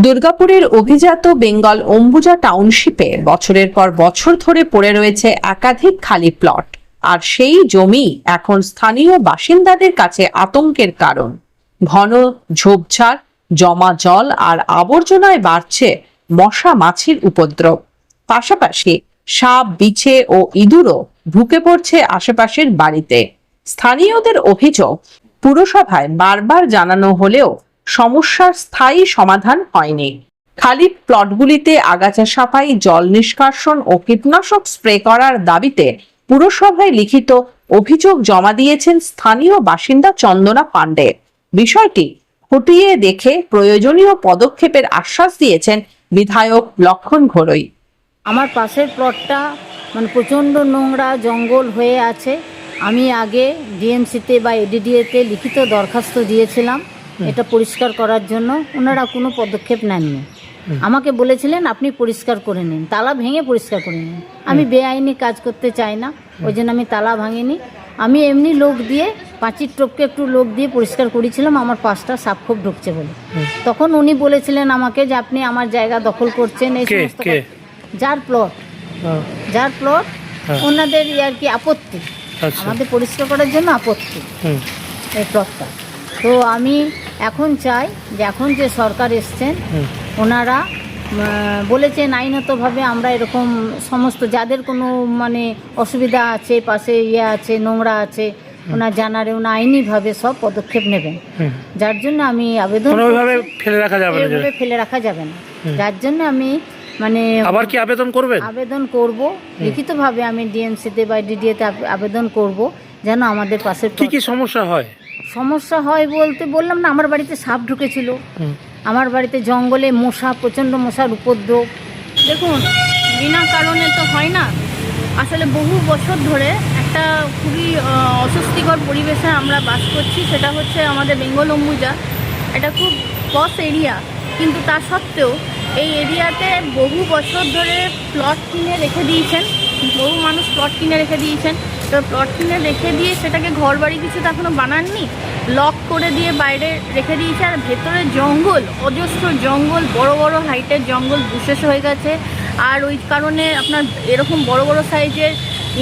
দুর্গাপুরের অভিজাত বেঙ্গল অম্বুজা টাউনশিপে বছরের পর বছর ধরে পড়ে রয়েছে একাধিক খালি প্লট, আর সেই জমি এখন স্থানীয় বাসিন্দাদের কাছে আতঙ্কের কারণ। ঘন ঝোপঝাড়, জমা জল আর আবর্জনায় বাড়ছে মশা মাছির উপদ্রব। পাশাপাশি সাপ, বিছে ও ইঁদুরও ঢুকে পড়ছে আশেপাশের বাড়িতে। স্থানীয়দের অভিযোগ, পুরসভায় বারবার জানানো হলেও সমস্যার স্থায়ী সমাধান হয়নি। খালি প্লটগুলিতে আগাছা সাফাই, জল নিষ্কাশন ও কীটনাশক স্প্রে করার দাবিতে পুরসভায় লিখিত অভিযোগ জমা দিয়েছেন স্থানীয় বাসিন্দা চন্দনা পাণ্ডে। বিষয়টি খতিয়ে দেখে প্রয়োজনীয় পদক্ষেপের আশ্বাস দিয়েছেন বিধায়ক লক্ষণ ঘোরই। আমার পাশের প্লটটা প্রচণ্ড নোংরা জঙ্গল হয়ে আছে। আমি আগে ডিএমসিতে বা এডিডিএতে লিখিত দরখাস্ত দিয়েছিলাম এটা পরিষ্কার করার জন্য। ওনারা কোনো পদক্ষেপ নেননি। আমাকে বলেছিলেন আপনি পরিষ্কার করে নিন, তালা ভেঙে পরিষ্কার করে নিন। আমি বেআইনি কাজ করতে চাই না, ওই জন্য আমি তালা ভাঙিনি। আমি এমনি লোক দিয়ে, পাঁচির টপকে একটু লোক দিয়ে পরিষ্কার করেছিলাম আমার পাশটা সাপ খুব ঢুকছে বলে। তখন উনি বলেছিলেন আমাকে যে আপনি আমার জায়গা দখল করছেন, এই সমস্ত যার প্লট ওনাদের আর কি আপত্তি, আমাদের পরিষ্কার করার জন্য আপত্তি এই প্লটটা। তো আমি এখন চাই যে এখন যে সরকার এসছেন ওনারা বলেছেন আইনতভাবে আমরা এরকম সমস্ত যাদের কোনো অসুবিধা আছে, পাশে আছে, নোংরা আছে, ওনার জানারে ওনা আইনিভাবে সব পদক্ষেপ নেবেন। যার জন্য আমি আবেদন ফেলে রাখা যাবে না, যার জন্য আমি আবার কি আবেদন করব লিখিতভাবে। আমি ডিএমসিতে বা ডিডিএতে আবেদন করব যেন আমাদের পাশে কি সমস্যা হয় বলতে বললাম না, আমার বাড়িতে সাপ ঢুকেছিল, আমার বাড়িতে জঙ্গলে মশা, প্রচণ্ড মশার উপদ্রব। দেখুন, বিনা কারণে তো হয় না। আসলে বহু বছর ধরে একটা খুবই অস্বস্তিকর পরিবেশে আমরা বাস করছি। সেটা হচ্ছে আমাদের বেঙ্গল অম্বুজা। এটা খুব পশ এরিয়া, কিন্তু তা সত্ত্বেও এই এরিয়াতে বহু বছর ধরে প্লট কিনে রেখে দিয়েছেন, বহু মানুষ প্লট কিনে রেখে দিয়েছেন। তো প্লট কিনে রেখে দিয়ে সেটাকে ঘর বাড়ি কিছু তো এখনও বানাননি, লক করে দিয়ে বাইরে রেখে দিয়েছে। আর ভেতরে জঙ্গল, অজস্র জঙ্গল, বড় বড় হাইটের জঙ্গল বুশেষ হয়ে গেছে। আর ওই কারণে আপনার এরকম বড় বড় সাইজের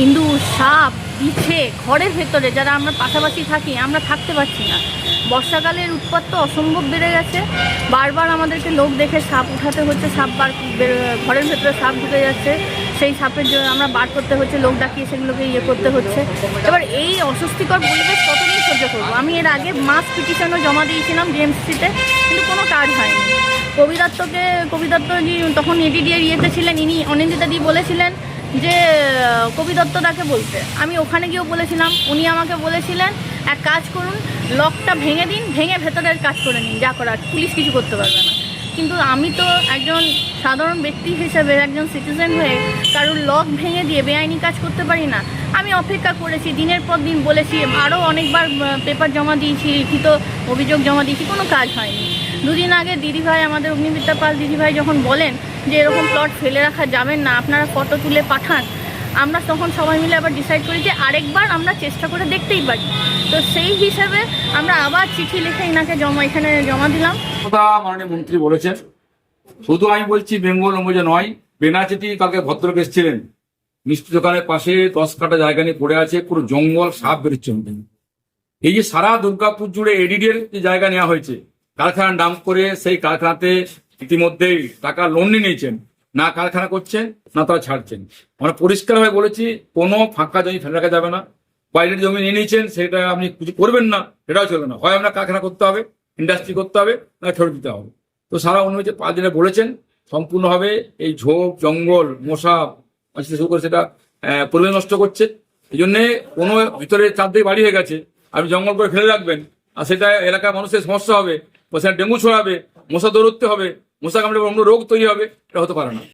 ইঁদুর, সাপ, বিছে ঘরের ভেতরে, যারা আমরা পাশাপাশি থাকি, আমরা থাকতে পারছি না। বর্ষাকালের উৎপাত তো অসম্ভব বেড়ে গেছে। বারবার আমাদেরকে লোক দেখে সাপ উঠাতে হচ্ছে, ঘরের ভেতরে সাপ ঢুকে যাচ্ছে, সেই সাপের জন্য আমরা বার করতে হচ্ছে, লোক ডাকিয়ে সেগুলোকে করতে হচ্ছে। এবার এই অস্বস্তিকর পরিবেশ কতদিন সহ্য করবো? আমি এর আগে মাস পিটিশনও জমা দিয়েছিলাম ডিএমসিতে, কিন্তু কোনো কাজ হয়নি। কবি দত্তজি তখন এডিডিএর ইয়েতে ছিলেন, ইনি অনিন্দিতাদি বলেছিলেন যে কবি দত্তদাকে বলতে। আমি ওখানে গিয়েও বলেছিলাম, উনি আমাকে বলেছিলেন এক কাজ করুন, লকটা ভেঙে দিন, ভেঙে ভেতরের কাজ করে নিন, যা করার, পুলিশ কিছু করতে পারবে না। কিন্তু আমি তো একজন সাধারণ ব্যক্তি হিসেবে, একজন সিটিজেন হয়ে কারোর লক ভেঙে দিয়ে বেআইনি কাজ করতে পারি না। আমি অপেক্ষা করেছি, দিনের পর দিন বলেছি, আরও অনেকবার পেপার জমা দিয়েছি, লিখিত অভিযোগ জমা দিয়েছি, কোনো কাজ হয়নি। দুদিন আগে দিদিভাই, আমাদের অগ্নিমিত্রা পাল দিদিভাই যখন বলেন যে এরকম প্লট ফেলে রাখা যাবেন না, আপনারা ফটো তুলে পাঠান, আমরা তখন সবাই মিলে আবার ডিসাইড করি যে আরেকবার আমরা চেষ্টা করে দেখতেই পারি। তো সেই হিসেবে আমরা আবার চিঠি লিখে ইনাকে এখানে জমা দিলাম। মাননীয় মন্ত্রী বলেছেন, শুধু আমি বলছি বেঙ্গল অম্বুজা নয়, বেনাচিটি কালকে ভদ্রলোক এসেছিলেন, মিষ্টি দোকানের পাশে 10 কাঠা জায়গা নিয়ে পড়ে আছে, পুরো জঙ্গল, সাপ বেরোচ্ছে। এই যে সারা দুর্গাপুর জুড়ে এডিডির যে জায়গা নেওয়া হয়েছে, কারখানা নাম করে, সেই কারখানাতে ইতিমধ্যেই টাকা লোন নিয়ে নিয়েছেন, না কারখানা করছেন না তারা ছাড়ছেন। আমরা পরিষ্কারভাবে বলেছি কোনো ফাঁকা জমি ফেলে রাখা যাবে না। বাইরের জমি নিয়ে নিয়েছেন, সেটা আপনি কিছু করবেন না, সেটাও চলবে না। হয় আমরা কারখানা করতে হবে, ইন্ডাস্ট্রি করতে হবে, না ফেরত দিতে হবে। তো সারা অনুযায়ী 5 দিনে বলেছেন সম্পূর্ণভাবে এই ঝোপ, জঙ্গল, মশা শুরু করে সেটা পরিবেশ নষ্ট করছে। এই জন্যে কোনো ভিতরে চারদিকে বাড়ি হয়ে গেছে, আপনি জঙ্গল করে ফেলে রাখবেন, আর সেটা এলাকার মানুষের সমস্যা হবে, সেটা ডেঙ্গু ছড়াবে, মশা দৌড়তে হবে, মশা কামড়ে অন্য রোগ তৈরি হবে, এটা হতে পারে না।